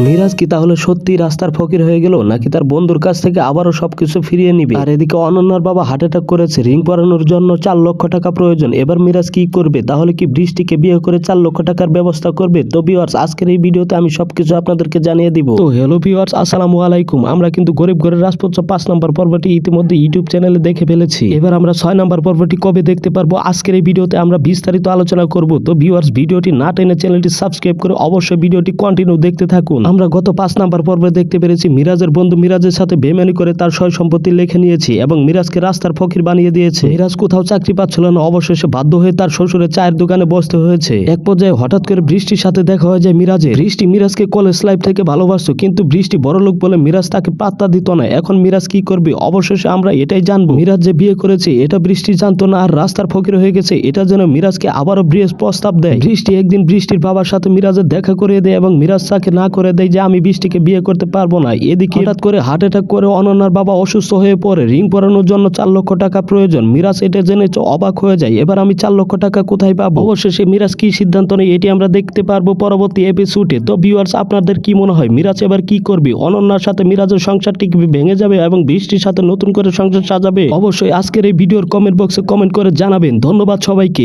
মিরাজ কি তাহলে সত্যি রাস্তার ফকির হয়ে গেল, নাকি তার বন্ধুর কাছ থেকে আবারও সবকিছু ফিরিয়ে নিবে? আর এদিকে অনন্যার বাবা হার্ট অ্যাটাক করেছে, রিং পরানোর জন্য 4 লক্ষ টাকা প্রয়োজন। এবার মিরাজ কি করবে? তাহলে কি বৃষ্টিকে বিয়ে করে 4 লক্ষ টাকার ব্যবস্থা করবে? তো ভিউয়ার্স, আজকের এই ভিডিওতে আমি সবকিছু আপনাদেরকে জানিয়ে দিব। তো হ্যালো ভিউয়ার্স, আসসালামু আলাইকুম। আমরা কিন্তু গরিব ঘরের রাজপুত্র 5 নম্বর পর্বটি ইতিমধ্যে ইউটিউব চ্যানেলে দেখে ফেলেছি। এবার আমরা 6 নম্বর পর্বটি কবে দেখতে পারবো, আজকের এই ভিডিওতে আমরা বিস্তারিত আলোচনা করব। তো ভিউয়ার্স, ভিডিওটি না টেনে চ্যানেলটি সাবস্ক্রাইব করে অবশ্যই ভিডিওটি কন্টিনিউ দেখতে থাকুন। আমরা গত 5 নম্বর পর্বে দেখতে পেরেছি মিরাজের বন্ধু মিরাজের সাথে বেইমানি করে তার সয় সম্পত্তি লিখে নিয়েছে এবং মিরাজকে রাস্তার ফকির বানিয়ে দিয়েছে। মিরাজ কোথাও চাকরি পাচ্ছিল না, অবশেষে বাধ্য হয়ে তার শ্বশুরের চায়ের দোকানে বসতে হয়েছে। এক পর্যায়ে হঠাৎ করে বৃষ্টির সাথে দেখা হয়ে যায় মিরাজের। বৃষ্টি মিরাজকে কলেজ লাইফ থেকে ভালোবাসতো, কিন্তু বৃষ্টি বড়লোক বলে মিরাজ তাকে পাত্তা দিত না। এখন মিরাজ কি করবে? অবশেষে আমরা এটাই জানবো। মিরাজ যে বিয়ে করেছে এটা বৃষ্টি জানতো না, আর রাস্তার ফকির হয়ে গেছে এটা যেন মিরাজকে আবারও বিয়ের প্রস্তাব দেয়। বৃষ্টি একদিন বৃষ্টির বাবার সাথে মিরাজের দেখা করে দেয় এবং মিরাজ তাকে না করে দেয় যে আমি বৃষ্টিকে বিয়ে করতে পারবো না। এদিকে হঠাৎ করে হার্ট অ্যাটাক করে অনন্যার বাবা অসুস্থ হয়ে পড়ে। রিং পরানোর জন্য 4 লক্ষ টাকা প্রয়োজন। মিরাজ এটা জেনে অবাক হয়ে যায়। এবার আমি 4 লক্ষ টাকা কোথায় পাবো? অবশেষে মিরাজ কি সিদ্ধান্ত নেয় এটি আমরা দেখতে পারবো পরবর্তী এপিসোডে। তো ভিউয়ার্স, আপনাদের কি মনে হয় মিরাজ এবার কি করবে? অনন্যার সাথে মিরাজের সংসারটি কি ভেঙে যাবে এবং বৃষ্টির সাথে নতুন করে সংসার সাজাবে? অবশ্যই আজকের এই ভিডিওর কমেন্ট বক্সে কমেন্ট করে জানাবেন। ধন্যবাদ সবাইকে।